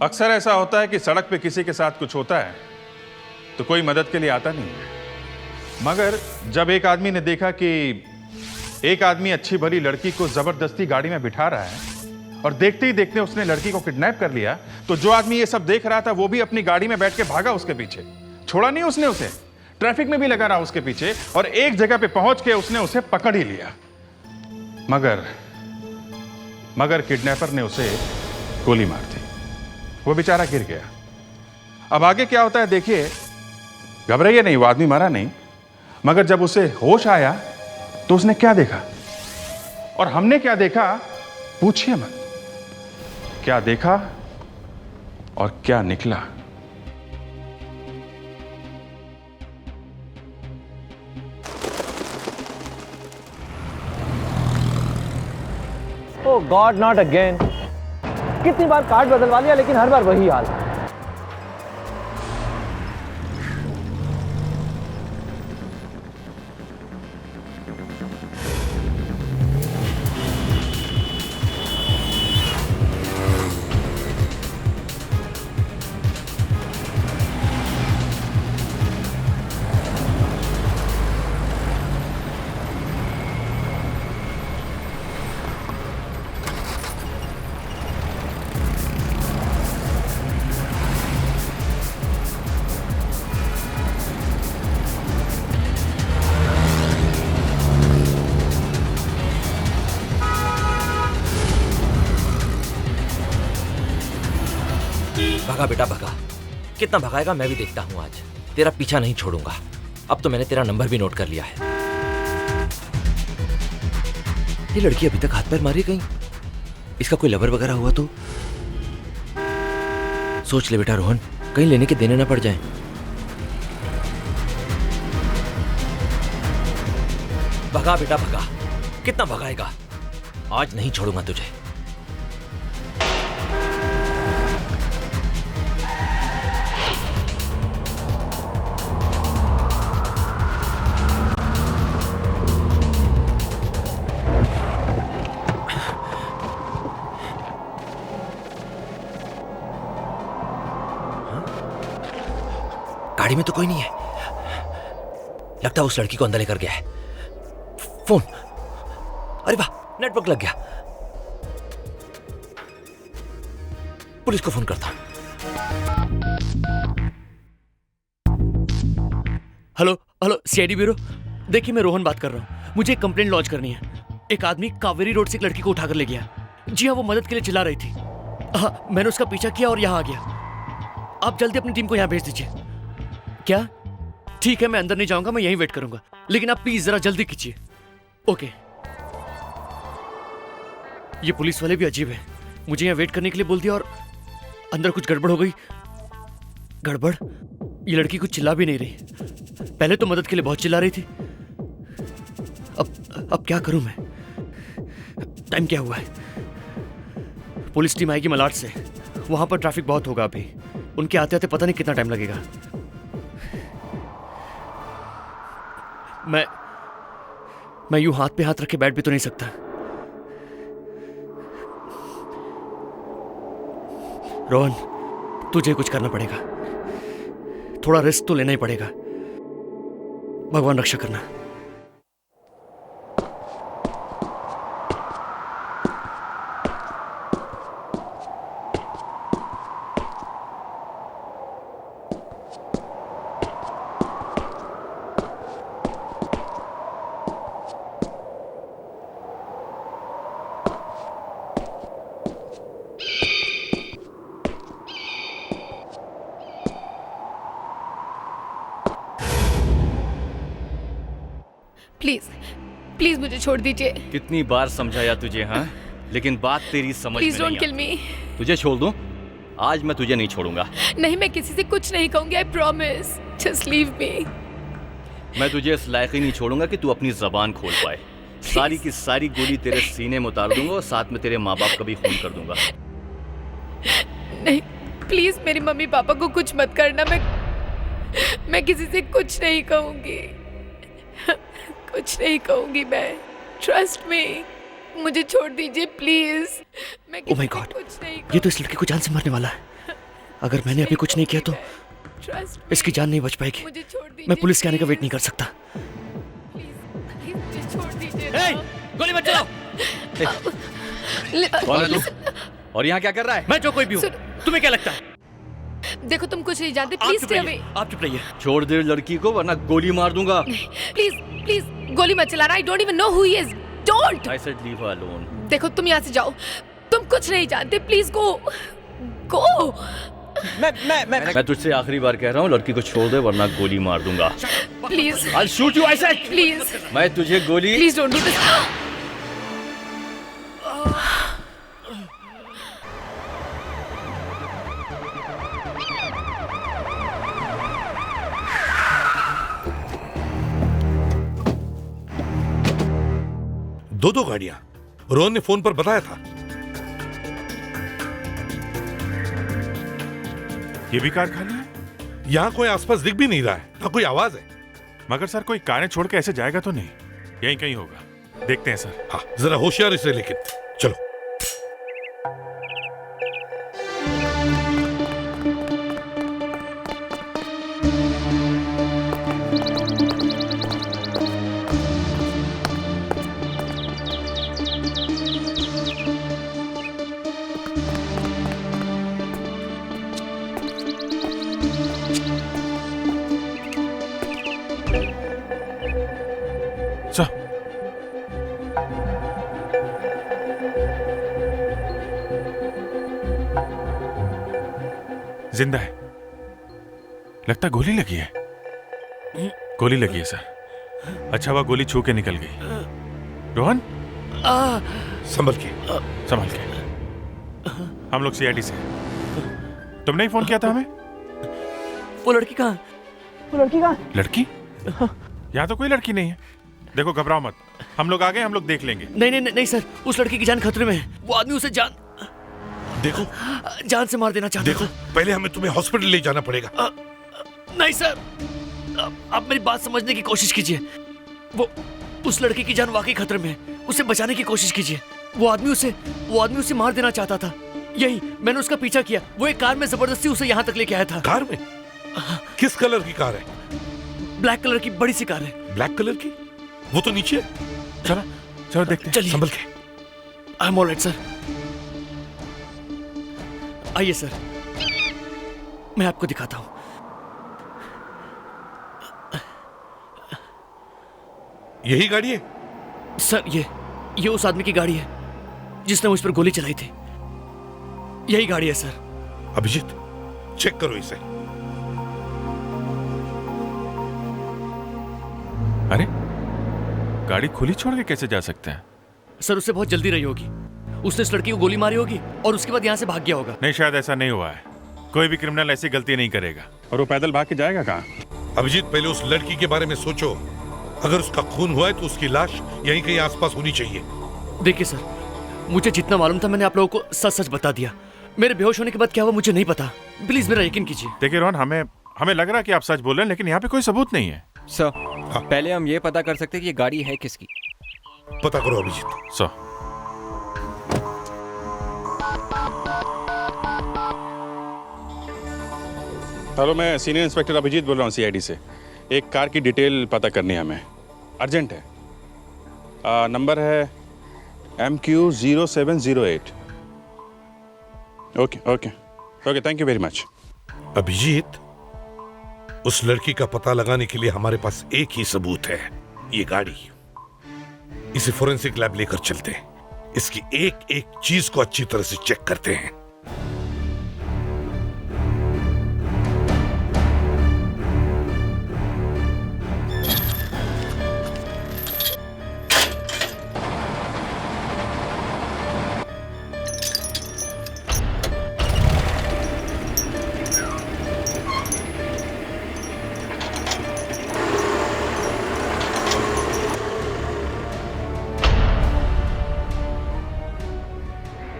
अक्सर ऐसा होता है कि सड़क पे किसी के साथ कुछ होता है तो कोई मदद के लिए आता नहीं है, मगर जब एक आदमी ने देखा कि एक आदमी अच्छी भली लड़की को जबरदस्ती गाड़ी में बिठा रहा है और देखते ही देखते उसने लड़की को किडनैप कर लिया, तो जो आदमी ये सब देख रहा था वो भी अपनी गाड़ी में बैठ के भागा उसके पीछे। छोड़ा नहीं उसने उसे, ट्रैफिक में भी लगा रहा उसके पीछे और एक जगह पे पहुंच के उसने उसे पकड़ ही लिया। मगर किडनैपर ने उसे गोली मार दी, वो बेचारा गिर गया। अब आगे क्या होता है देखिए, घबराइए नहीं, वो आदमी मरा नहीं, मगर जब उसे होश आया तो उसने क्या देखा और हमने क्या देखा पूछिए मत। क्या देखा और क्या निकला। ओह गॉड, नॉट अगेन। कितनी बार कार्ड बदलवा लिया लेकिन हर बार वही हाल। भगा बेटा भगा, कितना भगाएगा मैं भी देखता हूँ आज। तेरा पीछा नहीं छोड़ूंगा। अब तो मैंने तेरा नंबर भी नोट कर लिया है। ये लड़की अभी तक हाथ पैर मारी कहीं, इसका कोई लवर वगैरह हुआ तो? सोच ले बेटा रोहन, कहीं लेने के देने ना पड़ जाए। भगा बेटा भगा, कितना भगाएगा, आज नहीं छोड़ूंगा तुझे। गाड़ी में तो कोई नहीं है, लगता है उस लड़की को अंदर लेकर गया है। फोन, अरे वाह, नेटवर्क लग गया। पुलिस को फोन करता हूं। Hello hello, CID bureau. देखिए मैं रोहन बात कर रहा हूँ, मुझे एक कंप्लेंट लॉन्च करनी है। एक आदमी कावेरी रोड से एक लड़की को उठाकर ले गया। जी हाँ, वो मदद के लिए चिल्ला रही थी। हाँ, मैंने उसका पीछा किया और यहाँ आ गया। आप जल्दी अपनी टीम को यहाँ भेज दीजिए। क्या? ठीक है, मैं अंदर नहीं जाऊंगा, मैं यहीं वेट करूंगा, लेकिन आप प्लीज जरा जल्दी कीजिए। ओके। ये पुलिस वाले भी अजीब है, मुझे यहाँ वेट करने के लिए बोल दिया और अंदर कुछ गड़बड़ हो गई। गड़बड़? ये लड़की कुछ चिल्ला भी नहीं रही, पहले तो मदद के लिए बहुत चिल्ला रही थी। अब क्या करूं मैं? टाइम क्या हुआ है? पुलिस टीम आएगी मलाड से, वहां पर ट्रैफिक बहुत होगा अभी। उनके आते आते पता नहीं कितना टाइम लगेगा। मैं यूं हाथ पे हाथ रख के बैठ भी तो नहीं सकता। रोहन, तुझे कुछ करना पड़ेगा, थोड़ा रिस्क तो लेना ही पड़ेगा। भगवान रक्षा करना। प्लीज प्लीज मुझे छोड़ दीजिए। कितनी बार समझाया तुझे, हाँ? लेकिन बात तेरी समझ में प्लीज नहीं डोंट किल मी। तुझे छोड़ दूं? आज मैं तुझे नहीं छोड़ूंगा। नहीं, मैं किसी से कुछ नहीं कहूंगी, I promise. Just leave me. मैं तुझे इस लायक ही नहीं छोड़ूंगा कि तू अपनी जबान खोल पाए। सारी की सारी गोली तेरे सीने में उतार दूंगा और साथ में तेरे माँ बाप का भी खून कर दूंगा। नहीं प्लीज, मेरी मम्मी पापा को कुछ मत करना। मैं किसी से कुछ नहीं कहूंगी, कुछ नहीं कहूंगी मैं। ट्रस्ट मी, मुझे छोड़ दीजिए प्लीज। मैं ओह माय गॉड, ये तो इस लड़की को जान से मारने वाला है। अगर मैंने अभी कुछ नहीं किया तो ट्रस्ट इसकी जान नहीं बच पाएगी। मुझे छोड़ दीजिए। मैं पुलिस के आने का वेट नहीं कर सकता। प्लीज मुझे छोड़ दीजिए ना। ए, गोली मत चलाओ। कौन है तू? और यहाँ क्या कर रहा है? मैं जो कोई भी हूँ, तुम्हें क्या लगता है? देखो तुम कुछ नहीं जानते, आप प्लीज चुप स्टे रहिए, अवे। आप चुप रहिए। छोड़ दे लड़की को वरना गोली मार दूंगा। प्लीज प्लीज गोली मत चलाना। I don't even know who he is. Don't. I said leave her alone. देखो तुम यहाँ से जाओ, तुम कुछ नहीं जानते। प्लीज गो गो। मैं तुझसे आखिरी बार कह रहा हूँ, लड़की को छोड़ दे वरना गोली मार दूंगा। Please I'll shoot you, I said. Please मैं तुझे गोली प्लीज डोंट डू दिस। दो गाड़ियां रोहन ने फोन पर बताया था। ये भी कार खाली है। यहां कोई आसपास दिख भी नहीं रहा है, ना कोई आवाज है। मगर सर कोई कारें छोड़ के ऐसे जाएगा तो नहीं, यहीं कहीं होगा। देखते हैं सर। हाँ जरा होशियारी से, लेकिन चलो। सर जिंदा है, लगता गोली लगी है। गोली लगी है सर। अच्छा हुआ गोली छू के निकल गई। रोहन संभल के। संभल के। हम लोग सीआईडी से हैं। तुमने ही फोन किया था हमें? वो लड़की कहाँ है? वो लड़की कहाँ? लड़की? यहाँ तो कोई लड़की नहीं है। देखो घबराओ मत, हम लोग आ गए, हम लोग देख लेंगे। नहीं नहीं नहीं सर, उस लड़की की जान खतरे में है। वो आदमी उसे जान से मार देना चाहता देखो पहले हमें तुम्हें हॉस्पिटल ले जाना पड़ेगा। नहीं सर, आप मेरी बात समझने की कोशिश कीजिए। वो उस लड़की की जान वाकई खतरे में है, उसे बचाने की कोशिश कीजिए। वो आदमी उसे मार देना चाहता था। यही मैंने उसका पीछा किया। वो एक कार में जबरदस्ती उसे यहाँ तक लेके आया था। कार में? किस कलर की कार है? ब्लैक कलर की बड़ी सी कार है। ब्लैक कलर की? वो तो नीचे है। चलो चलो देखते हैं। चलिए। संभल के। I am alright sir. आइए सर, मैं आपको दिखाता हूं। यही गाड़ी है? सर ये उस आदमी की गाड़ी है जिसने मुझ पर गोली चलाई थी। यही गाड़ी है सर। अभिजीत चेक करो इसे। अरे गाड़ी खुली छोड़ के कैसे जा सकते हैं? सर उसे बहुत जल्दी रही होगी। उसने इस लड़की को गोली मारी होगी और उसके बाद यहाँ से भाग गया होगा। नहीं, शायद ऐसा नहीं हुआ है। कोई भी क्रिमिनल ऐसी गलती नहीं करेगा। और वो पैदल भाग के जाएगा कहाँ? अभिजीत पहले उस लड़की के बारे में सोचो। अगर उसका खून हुआ है तो उसकी लाश यहीं कहीं आसपास होनी चाहिए। देखिए सर, मुझे जितना मालूम था मैंने आप लोगों को सच सच बता दिया। मेरे बेहोश होने के बाद क्या हुआ मुझे नहीं पता। प्लीज मेरा यकीन कीजिए। देखिए रोहन, हमें लग रहा है कि आप सच बोल रहे हैं, लेकिन यहाँ पे कोई सबूत नहीं है। सर पहले हम ये पता कर सकते हैं कि ये गाड़ी है किसकी। पता करो अभिजीत। सो हेलो, मैं सीनियर इंस्पेक्टर अभिजीत बोल रहा हूँ सीआईडी से। एक कार की डिटेल पता करनी है हमें, अर्जेंट है। नंबर है MQ0708। Okay okay okay, thank you very much. Abhijeet, उस लड़की का पता लगाने के लिए हमारे पास एक ही सबूत है, ये गाड़ी। इसे फोरेंसिक लैब लेकर चलते हैं। इसकी एक एक चीज को अच्छी तरह से चेक करते हैं।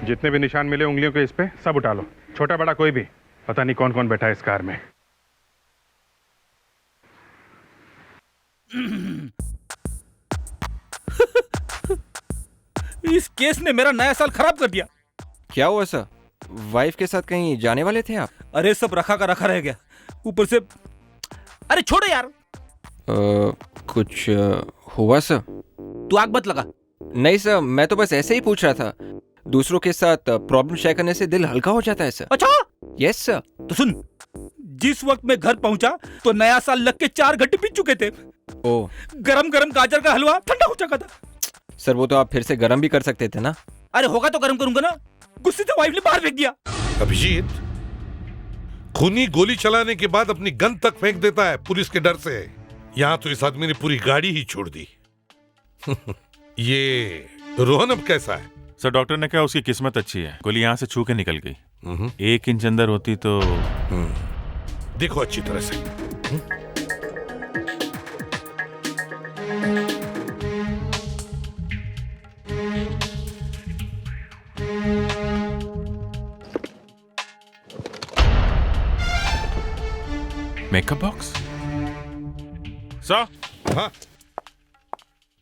जितने भी निशान मिले उंगलियों के इस पे सब उठा लो, छोटा बड़ा कोई भी। पता नहीं कौन कौन बैठा है इस कार में। इस केस ने मेरा नया साल खराब कर दिया। क्या हुआ सर? वाइफ के साथ कहीं जाने वाले थे आप? अरे सब रखा का रखा रह गया, ऊपर से अरे छोड़ो यार। कुछ हुआ सर? तू आग मत लगा। नहीं सर, मैं तो बस ऐसे ही पूछ रहा था। दूसरों के साथ प्रॉब्लम शेयर करने से दिल हल्का हो जाता है सर। अच्छा यस सर। तो सुन, जिस वक्त मैं घर पहुंचा तो नया साल लग के 4 घंटे बीत चुके थे। ओ गरम गरम गाजर का हलवा ठंडा हो चुका था। सर वो तो आप फिर से गर्म भी कर सकते थे ना। अरे होगा तो गरम करूंगा ना। गुस्से से वाइफ ने बाहर फेंक दिया। अभिजीत, खूनी गोली चलाने के बाद अपनी गन तक फेंक देता है पुलिस के डर से। यहां तो इस आदमी ने पूरी गाड़ी ही छोड़ दी। ये रोहन अब कैसा है? सर डॉक्टर ने कहा उसकी किस्मत अच्छी है, गोली यहाँ से छू के निकल गई। 1 इंच अंदर होती तो। देखो अच्छी तरह से। Makeup box? सर हाँ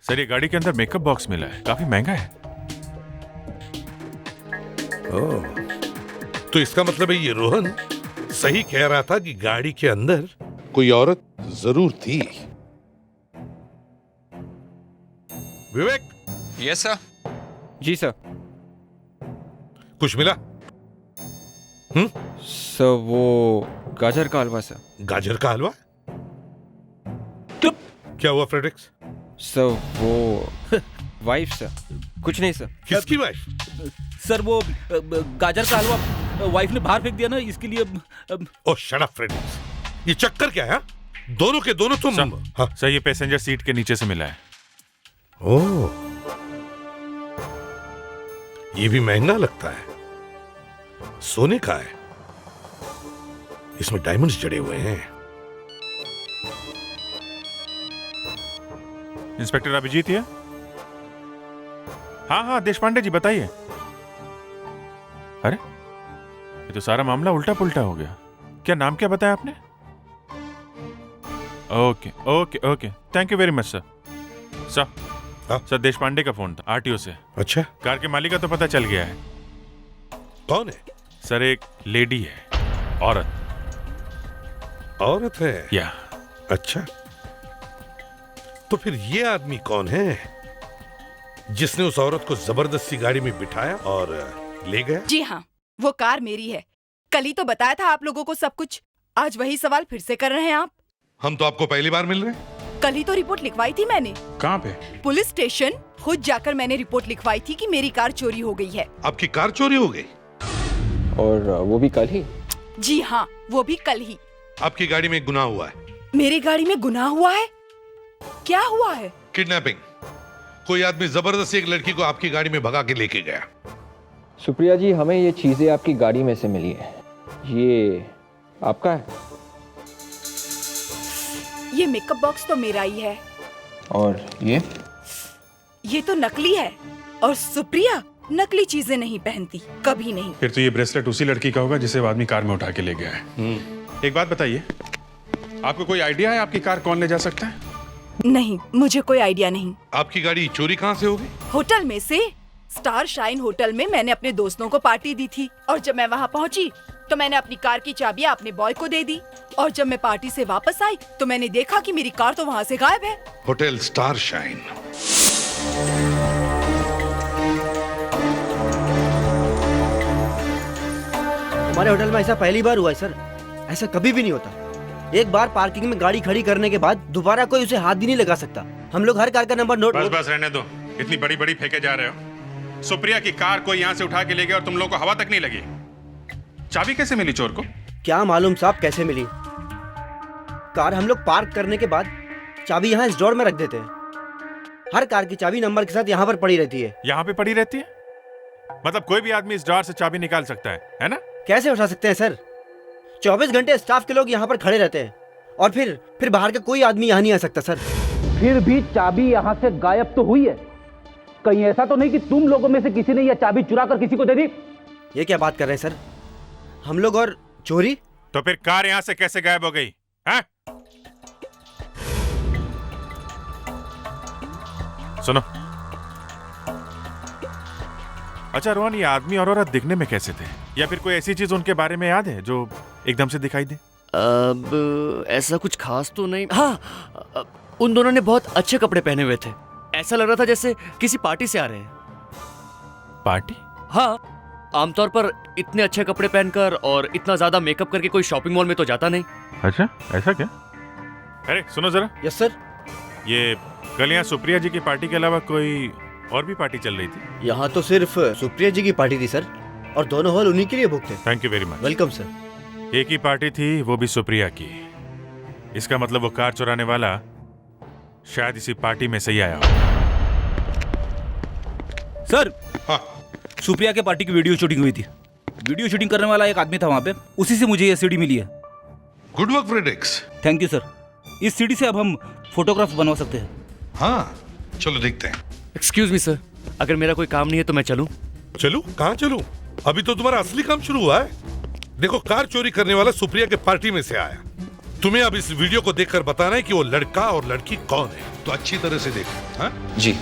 सर, ये गाड़ी के अंदर मेकअप बॉक्स मिला है, काफी महंगा है। तो इसका मतलब है ये रोहन सही कह रहा था कि गाड़ी के अंदर कोई औरत जरूर थी। विवेक। Yes sir. जी सर। कुछ मिला? सर वो गाजर का हलवा सर। गाजर का हलवा? क्या हुआ फ्रेडरिक्स? सर वो वाइफ सर। कुछ नहीं सर। किसकी वाइफ? सर वो गाजर का हलवा वाइफ ने बाहर फेंक दिया ना, इसके लिए। ओह शट अप फ्रेडरिक्स, ये चक्कर क्या है? दोनों के दोनों तुम। हाँ सर, ये पैसेंजर सीट के नीचे से मिला है। ओह, ये भी महंगा लगता है। सोने का है, इसमें डायमंड्स जड़े हुए हैं। इंस्पेक्टर अभिजीत है? हाँ हाँ देशपांडे जी बताइए। अरे ये तो सारा मामला उल्टा पुल्टा हो गया। क्या नाम क्या बताया आपने? Okay okay okay, thank you very much sir. Sir Deshpande का फोन था आरटीओ से। अच्छा, कार के मालिक का तो पता चल गया है। कौन है? सर एक लेडी है, औरत। औरत है? या। अच्छा, तो फिर ये आदमी कौन है जिसने उस औरत को जबरदस्ती गाड़ी में बिठाया और ले गया? जी हाँ, वो कार मेरी है। कल ही तो बताया था आप लोगों को सब कुछ। आज वही सवाल फिर से कर रहे हैं आप। हम तो आपको पहली बार मिल रहे हैं। कल ही तो रिपोर्ट लिखवाई थी मैंने। कहाँ पे? पुलिस स्टेशन खुद जाकर मैंने रिपोर्ट लिखवाई थी कि मेरी कार चोरी हो गई है। आपकी कार चोरी हो गई? और वो भी कल ही? जी हाँ, वो भी कल ही। आपकी गाड़ी में गुनाह हुआ है। मेरी गाड़ी में गुनाह हुआ है? क्या हुआ है? किडनैपिंग। कोई आदमी जबरदस्ती एक लड़की को आपकी गाड़ी में भगा के लेके गया। सुप्रिया जी, हमें ये चीजें आपकी गाड़ी में से मिली है। ये आपका है? ये मेकअप बॉक्स तो मेरा ही है। और ये तो नकली है। और सुप्रिया नकली चीजें नहीं पहनती, कभी नहीं। फिर तो ये ब्रेसलेट उसी लड़की का होगा जिसे वो आदमी कार में उठा के ले गया है। एक बात बताइए, आपको कोई आइडिया है आपकी कार कौन ले जा सकता है? नहीं, मुझे कोई आइडिया नहीं। आपकी गाड़ी चोरी कहाँ से होगी? होटल में से। स्टार शाइन होटल में मैंने अपने दोस्तों को पार्टी दी थी और जब मैं वहाँ पहुँची तो मैंने अपनी कार की चाबियाँ अपने बॉय को दे दी और जब मैं पार्टी से वापस आई तो मैंने देखा कि मेरी कार तो वहाँ से गायब है। Hotel star shine. हमारे होटल में ऐसा पहली बार हुआ है सर। ऐसा कभी भी नहीं होता। एक बार पार्किंग में गाड़ी खड़ी करने के बाद दोबारा कोई उसे हाथ भी नहीं लगा सकता। हम लोग हर कार का नंबर नोट। बस रहने दो, इतनी बड़ी बड़ी फेंके जा रहे हो। सुप्रिया की कार कोई यहाँ से उठा के ले गया और तुम लोगों को हवा तक नहीं लगी। चाबी कैसे मिली चोर को? क्या मालूम साहब कैसे मिली। कार हम लोग पार्क करने के बाद चाबी यहाँ इस ड्रॉर में रख देते हैं। हर कार की चाबी नंबर के साथ यहाँ पर पड़ी रहती है। यहाँ पे पड़ी रहती है? मतलब कोई भी आदमी इस ड्रॉर से चाबी निकाल सकता है ना? कैसे उठा सकते हैं सर? 24 घंटे स्टाफ के लोग यहाँ पर खड़े रहते हैं और फिर बाहर का कोई आदमी यहाँ नहीं आ सकता सर। फिर भी चाबी यहाँ से गायब तो हुई है। कहीं ऐसा तो नहीं कि तुम लोगों में से किसी ने यह चाबी चुरा कर किसी को दे दी? ये क्या बात कर रहे हैं सर? हम लोग और चोरी? तो फिर कार यहाँ से कैसे गायब हो गई? हाँ? सुनो, अच्छा रोहन, ये आदमी और औरत दिखने में कैसे थे, या फिर कोई ऐसी चीज उनके बारे में याद है जो एकदम से दिखाई दे? अब ऐसा कुछ खास तो नहीं। हाँ, उन दोनों ने बहुत अच्छे कपड़े पहने हुए थे। ऐसा लग रहा था जैसे किसी पार्टी से आ रहे हैं। पार्टी? हाँ, आमतौर पर इतने अच्छे कपड़े पहनकर और इतना ज्यादा मेकअप करके कोई शॉपिंग मॉल में तो जाता नहीं। अच्छा, ऐसा क्या? अरे सुनो जरा। Yes sir. ये कल यहाँ सुप्रिया जी की पार्टी के अलावा कोई और भी पार्टी चल रही थी? यहाँ तो सिर्फ सुप्रिया जी की पार्टी थी सर, और दोनों हॉल उन्हीं के लिए बुक थे। Thank you very much. Welcome sir. एक ही पार्टी थी, वो भी सुप्रिया की। इसका मतलब वो कार चुराने वाला शायद इसी पार्टी में से ही आया हो। सर, हाँ, सुप्रिया के पार्टी की वीडियो शूटिंग हुई थी। वीडियो शूटिंग करने वाला एक आदमी था वहां पे, उसी से मुझे ये सीडी मिली है। Good work Fredex. Thank you sir. इस सीडी से अब हम फोटोग्राफ बनवा सकते हैं। हाँ, चलो देखते हैं। एक्सक्यूज मी सर, अगर मेरा कोई काम नहीं है तो मैं चलूं? चलूं? कहाँ चलूं? अभी तो तुम्हारा असली काम शुरू हुआ है। देखो, कार चोरी करने वाला सुप्रिया के पार्टी में से आया। तुम्हें अब इस वीडियो को देखकर बताना है कि वो लड़का और लड़की कौन है। तो अच्छी तरह से देखो। हाँ जी।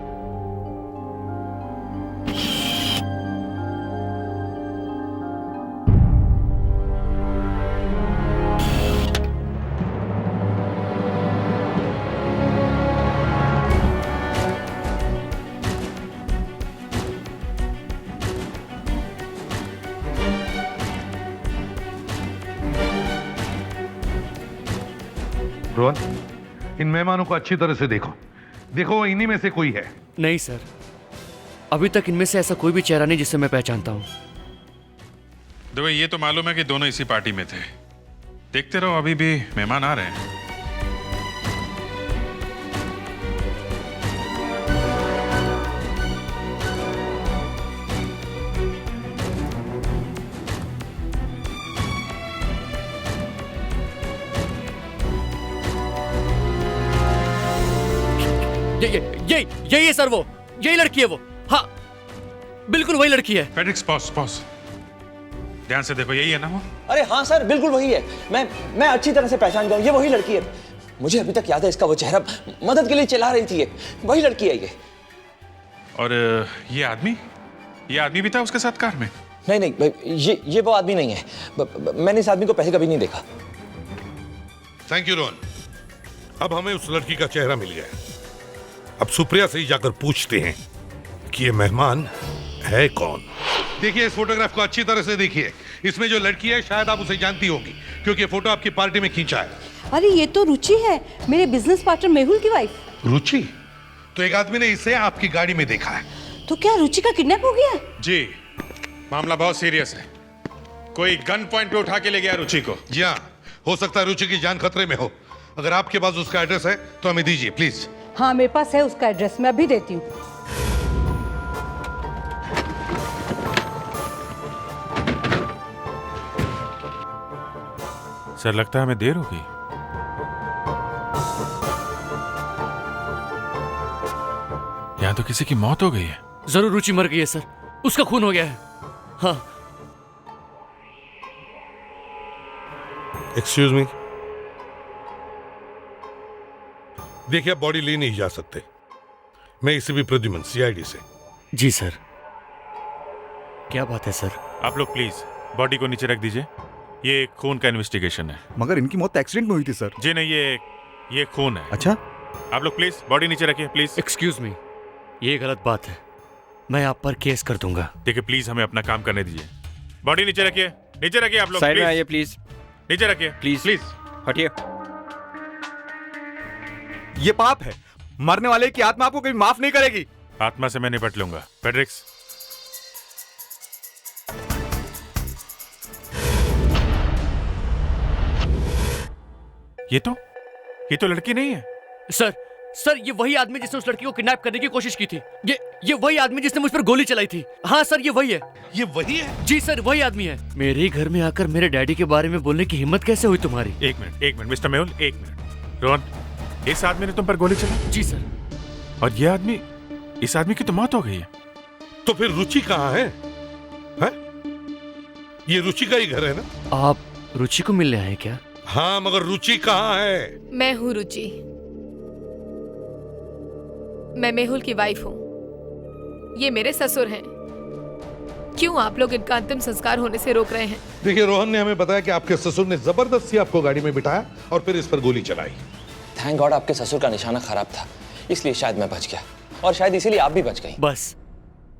रोहन, इन मेहमानों को अच्छी तरह से देखो। देखो, इन्हीं में से कोई है। नहीं सर, अभी तक इनमें से ऐसा कोई भी चेहरा नहीं जिसे मैं पहचानता हूँ। देखो, ये तो मालूम है कि दोनों इसी पार्टी में थे। देखते रहो, अभी भी मेहमान आ रहे हैं। यही सर, वो यही लड़की है वो। हाँ, बिल्कुल वही लड़की है। FedEx, pause. ध्यान से देखो, यही है ना वो? अरे हाँ सर, बिल्कुल वही है। मैं अच्छी तरह से पहचान गया हूँ, ये वही लड़की है। मुझे अभी तक याद है इसका वो चेहरा, मदद के लिए चिल्ला रही थी ये। वही लड़की है ये। और ये आदमी भी था उसके साथ कार में? नहीं, ये वो आदमी नहीं है। मैंने इस आदमी को पहले कभी नहीं देखा। Thank you Rohan. अब हमें उस लड़की का चेहरा मिल गया। अब सुप्रिया से ही जाकर पूछते हैं कि ये मेहमान है कौन। देखिए, इस फोटोग्राफ को अच्छी तरह से देखिए। इसमें जो लड़की है शायद आप उसे जानती होगी, क्योंकि फोटो आपकी पार्टी में खींचा है। अरे ये तो रुचि है, मेरे बिजनेस पार्टनर मेहुल की वाइफ। रुचि? तो एक आदमी ने इसे आपकी गाड़ी में देखा है। तो क्या रुचि का किडनैप हो गया? जी, मामला बहुत सीरियस है। कोई गन पॉइंट पे उठा के ले गया रुचि को। जी हाँ, हो सकता है रुचि की जान खतरे में हो। अगर आपके पास उसका एड्रेस है तो हमें दीजिए प्लीज। हाँ, मेरे पास है उसका एड्रेस, मैं अभी देती हूँ। सर, लगता है हमें देर हो गई। यहाँ तो किसी की मौत हो गई है। जरूर रुचि मर गई है सर, उसका खून हो गया है। हाँ। Excuse me. देखिए, आप बॉडी ले नहीं जा सकते। मैं इसे भी प्रद्युमन, सीआईडी से। जी सर। क्या बात है सर? आप लोग प्लीज बॉडी को नीचे रख दीजिए। ये खून का इन्वेस्टिगेशन है। मगर इनकी मौत एक्सीडेंट में हुई थी सर। जी नहीं, ये खून है। अच्छा, आप लोग प्लीज बॉडी नीचे रखिए, प्लीज। एक्सक्यूज मी, ये गलत बात है। मैं आप पर केस कर दूंगा। देखिए, प्लीज हमें अपना काम करने दीजिए। बॉडी नीचे रखिए, नीचे रखिए आप लोग। साइड में आइए प्लीज। नीचे रखिए प्लीज। हटिए। ये पाप है। मरने वाले की आत्मा आपको कभी माफ नहीं करेगी। आत्मा से मैं निपट लूंगा। फेड्रिक्स, ये तो लड़की नहीं है। सर, ये वही आदमी जिसने उस लड़की को किडनैप करने की कोशिश की थी। ये वही आदमी जिसने मुझ पर गोली चलाई थी। हाँ सर, ये वही है। ये वही है? जी सर, वही आदमी है। मेरे घर में आकर मेरे डैडी के बारे में बोलने की हिम्मत कैसे हुई तुम्हारी? एक मिनट मिस्टर मेहुल, एक मिनट। रोहन, इस आदमी ने तुम पर गोली चलाई? जी सर। और ये आदमी, इस आदमी की तो मौत हो गई है। तो फिर रुचि कहाँ है? ये रुचि का ही घर है ना? आप रुचि को मिलने आए क्या? हाँ, मगर रुचि कहाँ है? मैं हूँ रुचि। मैं मेहुल की वाइफ हूँ। ये मेरे ससुर हैं। क्यों आप लोग इनका अंतिम संस्कार होने से रोक रहे हैं? देखिए, रोहन ने हमें बताया कि आपके ससुर ने जबरदस्ती आपको गाड़ी में बिठाया और फिर इस पर गोली चलाई। थैंक गॉड आपके ससुर का निशाना खराब था, इसलिए शायद मैं बच गया, और शायद इसीलिए आप भी बच गई। बस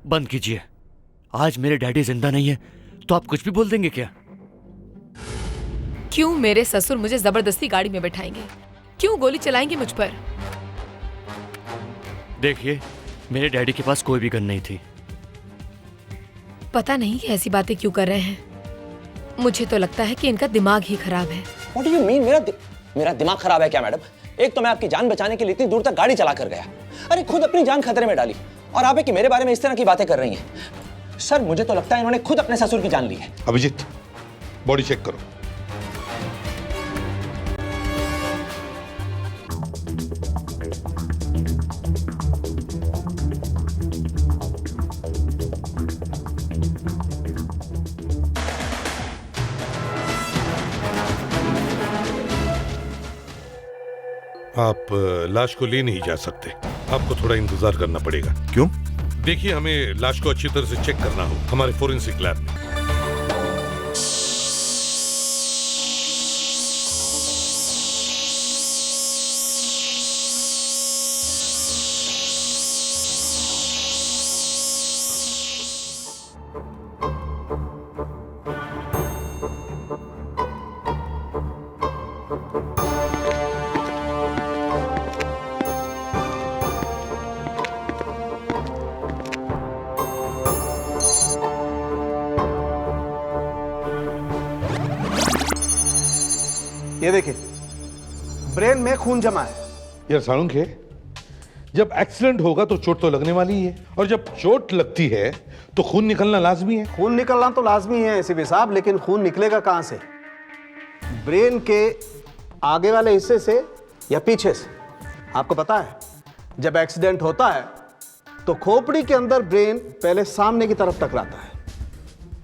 बंद कीजिए। आज मेरे डैडी जिंदा नहीं है तो आप कुछ भी बोल देंगे क्या? क्यों मेरे ससुर मुझे जबरदस्ती गाड़ी में बैठाएंगे? क्यों गोली चलाएंगे मुझ पर? देखिए, मेरे डैडी के पास कोई भी गन नहीं थी। पता नहीं कि ऐसी बातें क्यों कर रहे हैं। मुझे तो लगता है कि इनका दिमाग ही खराब है। What do you mean? मेरा दिमाग खराब है क्या मैडम? एक तो मैं आपकी जान बचाने के लिए इतनी दूर तक गाड़ी चला कर गया, अरे खुद अपनी जान खतरे में डाली, और आप है कि मेरे बारे में इस तरह की बातें कर रही हैं। सर, मुझे तो लगता है इन्होंने खुद अपने ससुर की जान ली है। अभिजीत, बॉडी चेक करो। आप लाश को ले नहीं जा सकते, आपको थोड़ा इंतजार करना पड़ेगा। क्यों? देखिए, हमें लाश को अच्छी तरह से चेक करना हो हमारे फोरेंसिक लैब में। ये देखिए, ब्रेन में खून जमा है। यार साळुंखे, जब एक्सीडेंट होगा तो चोट तो लगने वाली ही है, और जब चोट लगती है तो खून निकलना लाजमी है। खून निकलना तो लाजमी है एसीपी साहब, लेकिन खून निकलेगा कहां से? ब्रेन के आगे वाले हिस्से से या पीछे से? आपको पता है, जब एक्सीडेंट होता है तो खोपड़ी के अंदर ब्रेन पहले सामने की तरफ टकराता है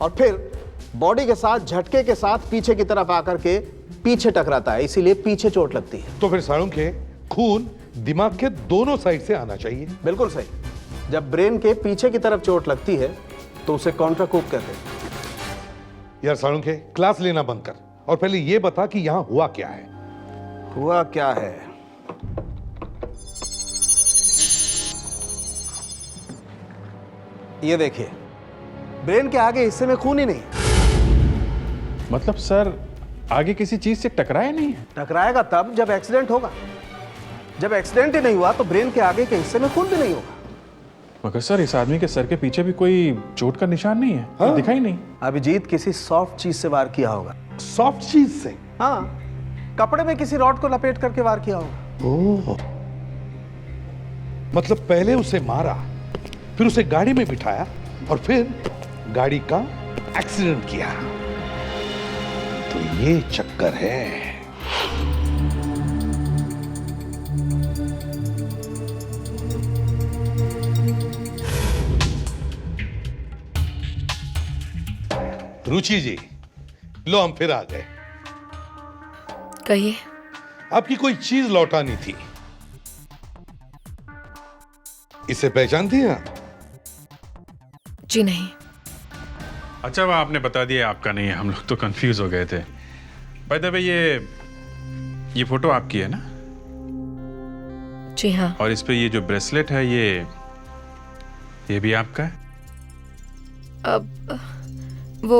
और फिर बॉडी के साथ झटके के साथ पीछे की तरफ आकर के पीछे टकराता है, इसीलिए पीछे चोट लगती है। तो फिर साळुंखे, खून दिमाग के दोनों साइड से आना चाहिए। बिल्कुल सही। जब ब्रेन के पीछे की तरफ चोट लगती है तो उसे कॉन्ट्राकूप कहते हैं। यार साळुंखे, क्लास लेना बंद कर और पहले ये बता कि यहां हुआ क्या है। हुआ क्या है? ये देखिए, ब्रेन के आगे हिस्से में खून ही नहीं। मतलब सर, आगे किसी चीज से टकराया नहीं है? टकराएगा तब जब एक्सीडेंट होगा। जब एक्सीडेंट ही नहीं हुआ तो ब्रेन के आगे के हिस्से में खून भी नहीं होगा। मगर सर, इस आदमी के सर के पीछे भी कोई चोट का निशान नहीं है। हाँ? दिखाई नहीं। अभिजीत किसी सॉफ्ट चीज से वार किया होगा। सॉफ्ट चीज से? हाँ, कपड़े में किसी रॉड को लपेट करके वार किया होगा। ओह, मतलब पहले उसे मारा, फिर उसे गाड़ी में बिठाया और फिर गाड़ी का एक्सीडेंट किया। तो ये चक्कर है। रुचि जी, लो हम फिर आ गए। कहिए। आपकी कोई चीज लौटानी थी, इसे पहचानती हैं आप? जी नहीं। अच्छा, वह आपने बता दिया आपका नहीं है, हम लोग तो कंफ्यूज हो गए थे। बाय द वे, ये फोटो आपकी है ना? जी हाँ। और इस पे ये जो ब्रेसलेट है, ये भी आपका है? अब वो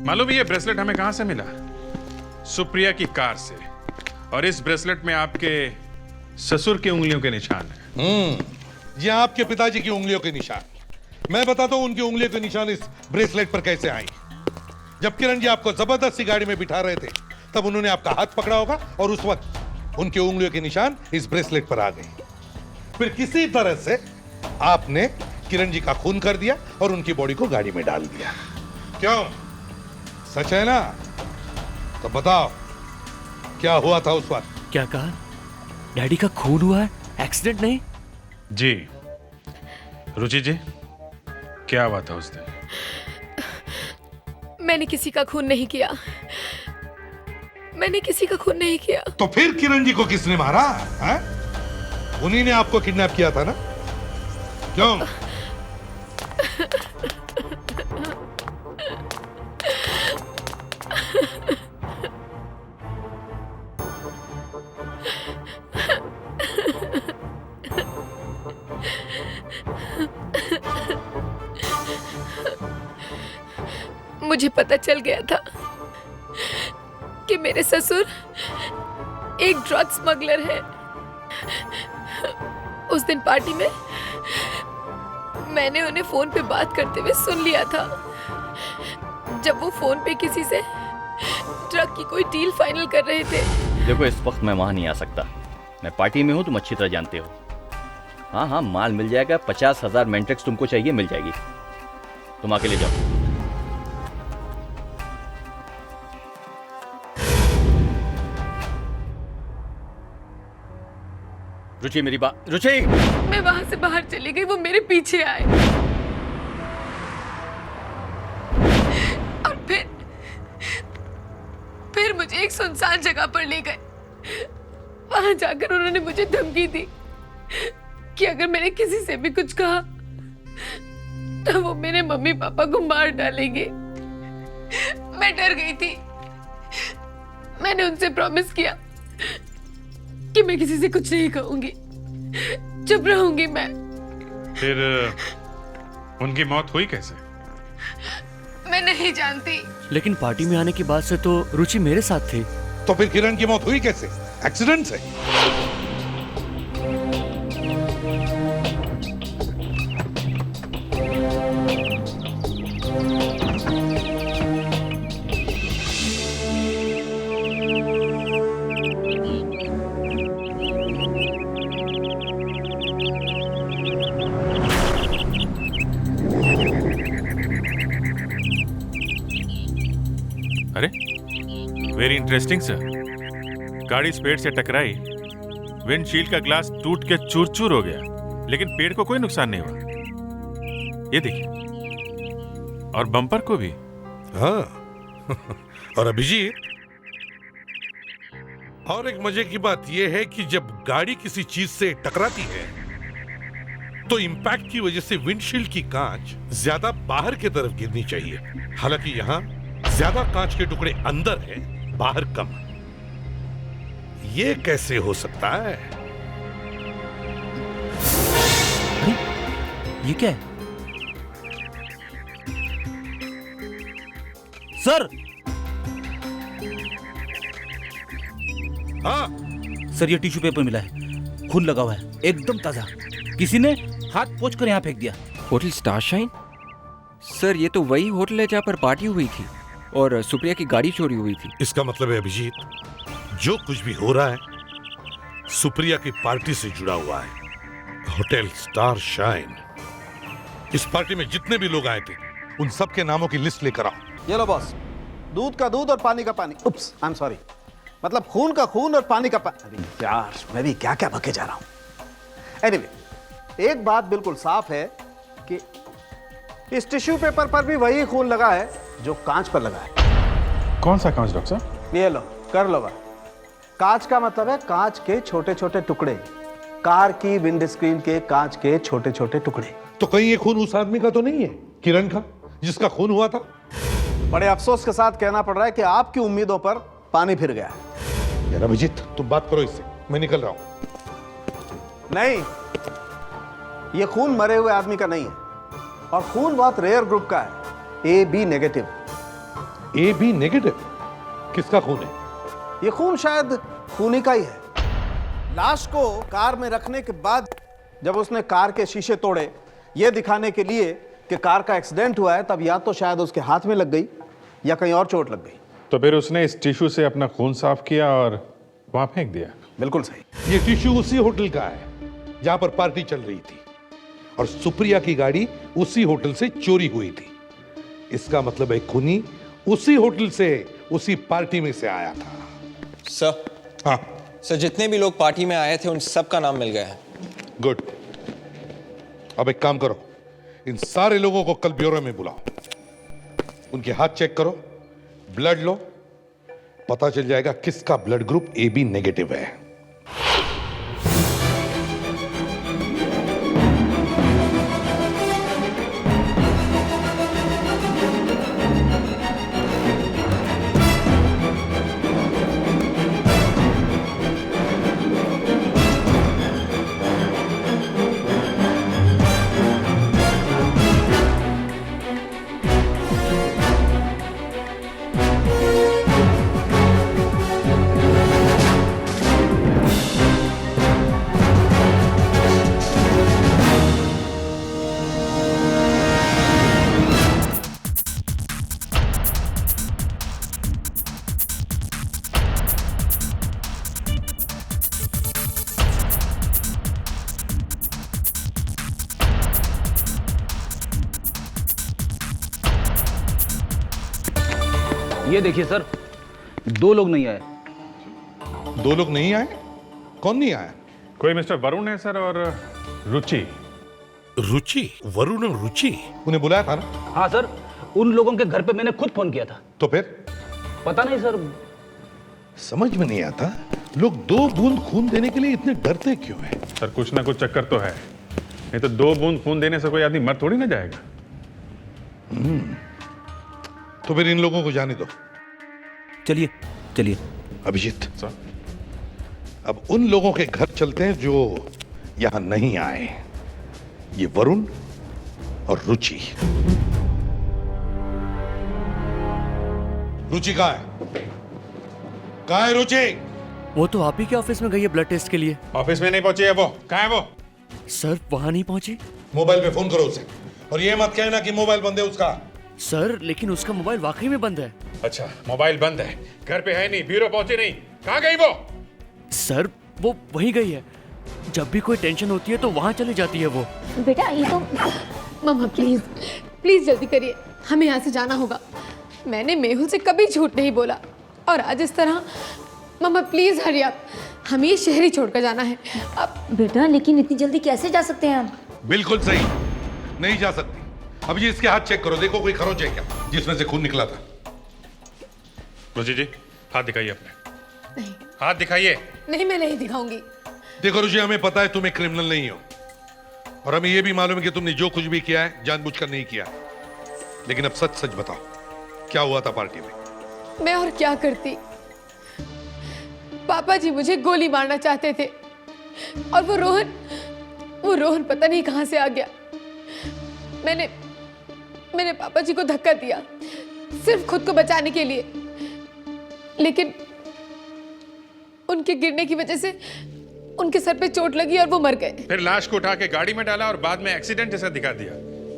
मालूम है ये ब्रेसलेट हमें कहां से मिला? सुप्रिया की कार से। और इस ब्रेसलेट में आपके ससुर की उंगलियों के निशान है। ये आपके पिताजी की उंगलियों के निशान। मैं बताता हूं उनकी उंगलियों के निशान इस ब्रेसलेट पर कैसे आए। जब किरण जी आपको जबरदस्ती गाड़ी में बिठा रहे थे, तब उन्होंने आपका हाथ पकड़ा होगा और उस वक्त उनकी उंगलियों के निशान इस ब्रेसलेट पर आ गए। फिर किसी तरह से आपने किरण जी का खून कर दिया और उनकी बॉडी को गाड़ी में डाल दिया। क्यों? सच है ना? तो बताओ, क्या हुआ था उस वक्त? क्या कहा? डैडी का खून हुआ है, एक्सीडेंट नहीं? जी। रुचि जी, क्या हुआ था उस दिन? मैंने किसी का खून नहीं किया। मैंने किसी का खून नहीं किया। तो फिर किरण जी को किसने मारा है? उन्हीं ने आपको किडनैप किया था ना? क्यों? मुझे पता चल गया था कि मेरे ससुर एक ड्रग स्मगलर है। उस दिन पार्टी में मैंने उन्हें फोन पे बात करते हुए सुन लिया था, जब वो फोन पे किसी से ड्रग की कोई डील फाइनल कर रहे थे। देखो, इस वक्त मैं वहां नहीं आ सकता, मैं पार्टी में हूं, तुम अच्छी तरह जानते हो। हाँ हाँ, माल मिल जाएगा, 50,000 मेंटेक्स तुमको चाहिए, मिल जाएगी, तुम आके ले जाओ। रुचि, मेरी बात, रुचि! मैं वहां से बाहर चली गई, वो मेरे पीछे आए और फिर मुझे एक सुनसान जगह पर ले गए। वहां जाकर उन्होंने मुझे धमकी दी कि अगर मैंने किसी से भी कुछ कहा तो वो मेरे मम्मी पापा को मार डालेंगे। मैं डर गई थी। मैंने उनसे प्रॉमिस किया कि मैं किसी से कुछ नहीं कहूंगी, चुप रहूंगी मैं। फिर उनकी मौत हुई कैसे? मैं नहीं जानती। लेकिन पार्टी में आने के बाद से तो रुचि मेरे साथ थी। तो फिर किरण की मौत हुई कैसे? एक्सीडेंट से? अरे, वेरी इंटरेस्टिंग सर। गाड़ी स्पेड से टकराई, विंडशील्ड का ग्लास टूट के चूर चूर हो गया, लेकिन पेड़ को कोई नुकसान नहीं हुआ। ये देखिए, और बम्पर को भी। हाँ। और अभिजीत, और एक मजे की बात यह है कि जब गाड़ी किसी चीज से टकराती है तो इंपैक्ट की वजह से विंडशील्ड की कांच ज्यादा बाहर की तरफ गिरनी चाहिए। हालांकि यहां ज्यादा कांच के टुकड़े अंदर है, बाहर कम। ये कैसे हो सकता है? ये क्या है? सर! हाँ सर, ये टिश्यू पेपर मिला है, खून लगा हुआ है, एकदम ताजा। किसी ने हाथ पोंछ कर यहाँ फेंक दिया। Hotel star shine? सर, ये तो वही होटल है जहाँ पर पार्टी हुई थी और सुप्रिया की गाड़ी चोरी हुई थी। इसका मतलब है अभिजीत, जो कुछ भी हो रहा है सुप्रिया की पार्टी से जुड़ा हुआ है। Hotel star shine. इस पार्टी में जितने भी लोग आए थे उन सब के नामों की लिस्ट लेकर आओ। ये लो बॉस, दूध का दूध और पानी का पानी। उप्स, आई एम सॉरी, मतलब खून का खून और पानी का पानी। अरे यार, मैं भी क्या क्या बके जा रहा हूं। एनीवे, एक बात बिल्कुल साफ है कि इस टिश्यू पेपर पर भी वही खून लगा है जो कांच पर लगा है। कौन सा कांच डॉक्टर साहब? ये लो, कर लो बात। कांच का मतलब है कांच के छोटे छोटे टुकड़े, कार की विंड स्क्रीन के कांच के छोटे छोटे टुकड़े। तो कहीं ये खून उस आदमी का तो नहीं है, किरण का, जिसका खून हुआ था? बड़े अफसोस के साथ कहना पड़ रहा है कि आपकी उम्मीदों पर पानी फिर गया है। यार अभिजीत, तुम बात करो इससे, मैं निकल रहा हूं। नहीं, ये खून मरे हुए आदमी का नहीं है, और खून बहुत रेयर ग्रुप का है, AB नेगेटिव। AB negative? किसका खून है? ये खून शायद खूनी का ही है। लाश को कार में रखने के बाद जब उसने कार के शीशे तोड़े ये दिखाने के लिए कि कार का एक्सीडेंट हुआ है, तब या तो शायद उसके हाथ में लग गई या कहीं और चोट लग गई। तो फिर उसने इस टिश्यू से अपना खून साफ किया और वहां फेंक दिया। बिल्कुल सही। ये टिश्यू उसी होटल का है जहां पर पार्टी चल रही थी, और सुप्रिया की गाड़ी उसी होटल से चोरी हुई थी। इसका मतलब है खूनी उसी होटल से उसी पार्टी में से आया था। सर, हाँ सर, जितने भी लोग पार्टी में आए थे उन सब का नाम मिल गया है। गुड। अब एक काम करो, इन सारे लोगों को कल ब्यूरो में बुलाओ, उनके हाथ चेक करो, ब्लड लो, पता चल जाएगा किसका ब्लड ग्रुप AB नेगेटिव है। ये देखिए सर, 2 लोग नहीं आए। 2 लोग नहीं आए? कौन नहीं आया? कोई मिस्टर वरुण है सर और रुचि। रुचि? वरुण और रुचि? उन्हें बुलाया था ना? हाँ सर, उन लोगों के घर पे मैंने खुद फोन किया था। तो फिर? पता नहीं सर। समझ में नहीं आता, लोग 2 बूंद खून देने के लिए इतने डरते क्यों हैं? सर कुछ ना कुछ चक्कर तो है, नहीं तो 2 बूंद खून देने से कोई आदमी मर थोड़ी ना जाएगा। तो फिर इन लोगों को जाने दो। चलिए चलिए। अभिजीत सर, अब उन लोगों के घर चलते हैं जो यहां नहीं आए। ये वरुण और रुचि। रुचि कहाँ है? कहाँ है रुचि? वो तो आप ही के ऑफिस में गई है ब्लड टेस्ट के लिए। ऑफिस में नहीं पहुंची है वो। कहाँ है वो? सर वहां नहीं पहुंची। मोबाइल पे फोन करो उसे, और ये मत कहना कि मोबाइल बंद है उसका। सर लेकिन उसका मोबाइल वाकई में बंद है। अच्छा, मोबाइल बंद है, घर पे है नहीं, ब्यूरो पहुंची नहीं, कहाँ गई वो? सर वो वहीं गई है, जब भी कोई टेंशन होती है तो वहां चली जाती है वो। बेटा ये तो मम्मा प्लीज प्लीज जल्दी करिए, हमें यहाँ से जाना होगा। मैंने मेहुल से कभी झूठ नहीं बोला और आज इस तरह। मम्मा प्लीज हरी अप, हमें ये शहर ही छोड़कर जाना है अब। बेटा लेकिन इतनी जल्दी कैसे जा सकते हैं हम? बिल्कुल सही, नहीं जा सकती। अब ये इसके हाथ चेक करो, देखो कोई खरोच है क्या जिसमें से खून निकला था। रुचि जी हाथ दिखाइए अपने। नहीं हाथ दिखाइए। नहीं, मैं नहीं दिखाऊंगी। देखो रुचि, हमें पता है तुम एक क्रिमिनल नहीं हो, और हमें यह भी मालूम है कि तुमने जो कुछ भी किया है जानबूझकर नहीं किया। लेकिन अब सच सच बताओ, क्या हुआ था पार्टी में? मैं और क्या करती, पापा जी मुझे गोली मारना चाहते थे और वो रोहन पता नहीं कहां से आ गया। मैंने पापा जी को धक्का दिया सिर्फ खुद को बचाने के लिए, लेकिन उनके गिरने की वजह से उनके सर पे चोट लगी और वो मर गए। फिर लाश को उठा के गाड़ी में डाला और बाद में एक्सीडेंट जैसा दिखा दिया।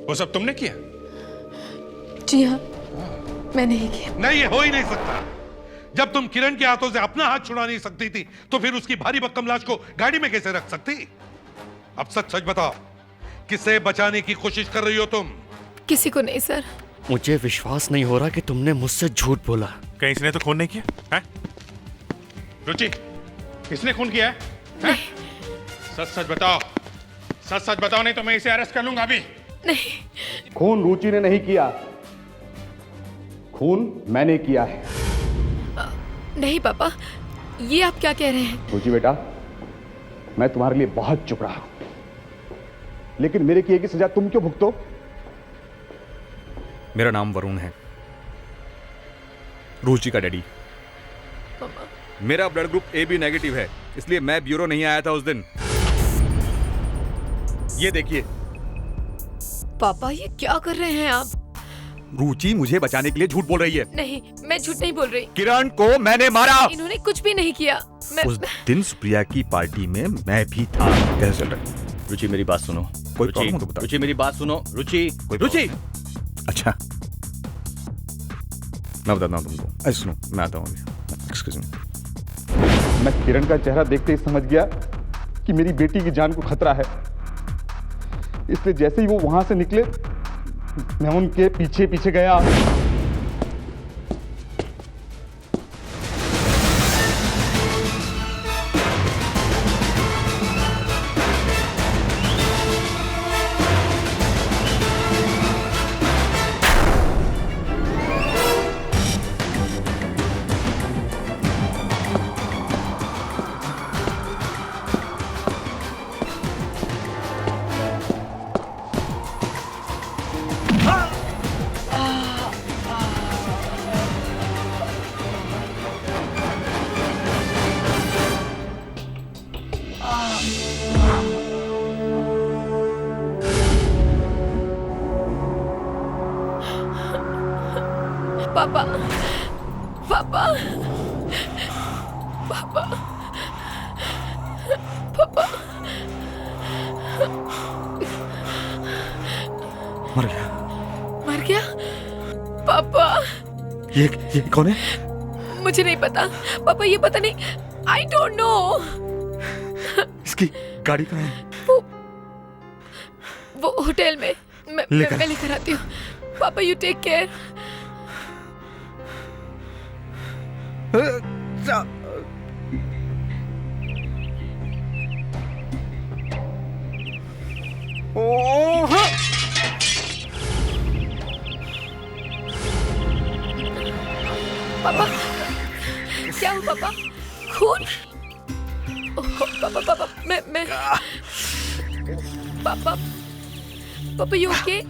वो सब तुमने किया? जी हाँ, मैंने ही किया। नहीं, ये हो ही नहीं सकता। जब तुम किरण के हाथों से अपना हाथ छुड़ा नहीं सकती थी, तो फिर उसकी भारी भरकम लाश को गाड़ी में कैसे रख सकती? अब सच सच बताओ, किसे बचाने की कोशिश कर रही हो तुम? किसी को नहीं सर। मुझे विश्वास नहीं हो रहा कि तुमने मुझसे झूठ बोला। कहीं इसने तो खून नहीं किया है? रुचि, इसने खून किया है? सच सच बताओ, सच सच बताओ, नहीं तो मैं इसे अरेस्ट कर लूंगा अभी। नहीं, खून रुचि ने नहीं किया, खून मैंने किया है। नहीं पापा, ये आप क्या कह रहे हैं? रुचि बेटा, मैं तुम्हारे लिए बहुत चुप रहा हूं, लेकिन मेरे किए की सजा तुम क्यों भुगतो? मेरा नाम वरुण है, रुचि का डैडी। मेरा ब्लड ग्रुप AB नेगेटिव है, इसलिए मैं ब्यूरो नहीं आया था उस दिन। ये देखिए। पापा ये क्या कर रहे हैं आप? रुचि मुझे बचाने के लिए झूठ बोल रही है। नहीं, मैं झूठ नहीं बोल रही। किरण को मैंने मारा। इन्होंने कुछ भी नहीं किया। उस दिन सुप्रिया की पार्टी में मैं भी था। कैसे चल रहा है? रुचि मेरी बात सुनो। कोई प्रॉब्लम हो तो बताओ। रुचि मेरी बात सुनो। रुचि, रुचि। अच्छा, मैं बताता हूँ तुमको। ऐसे सुनो, मैं आता हूँ अभी। Excuse me. मैं किरण का चेहरा देखते ही समझ गया कि मेरी बेटी की जान को खतरा है, इसलिए जैसे ही वो वहां से निकले मैं उनके पीछे पीछे गया। पापा, पापा, पापा, पापा। मर गया। मर गया? पापा। ये कौन है? मुझे नहीं पता पापा, ये पता नहीं, आई डोंट नो। इसकी गाड़ी कहाँ है? वो होटल में। मैं लेकर आती हूँ। पापा यू टेक केयर। पापा क्या हुआ पापा? खून? ओह, पापा मैं पापा पापा यू ओके?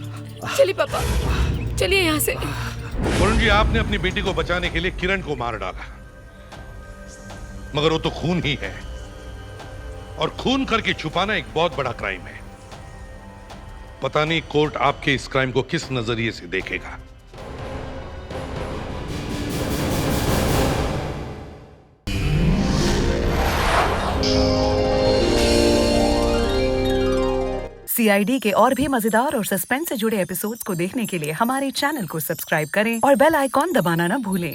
चलिए पापा, चलिए यहाँ से। वरुण जी, आपने अपनी बेटी को बचाने के लिए किरण को मार डाला, मगर वो तो खून ही है, और खून करके छुपाना एक बहुत बड़ा क्राइम है। पता नहीं कोर्ट आपके इस क्राइम को किस नजरिए से देखेगा। CID के और भी मजेदार और सस्पेंस से जुड़े एपिसोड्स को देखने के लिए हमारे चैनल को सब्सक्राइब करें और बेल आइकॉन दबाना ना भूलें।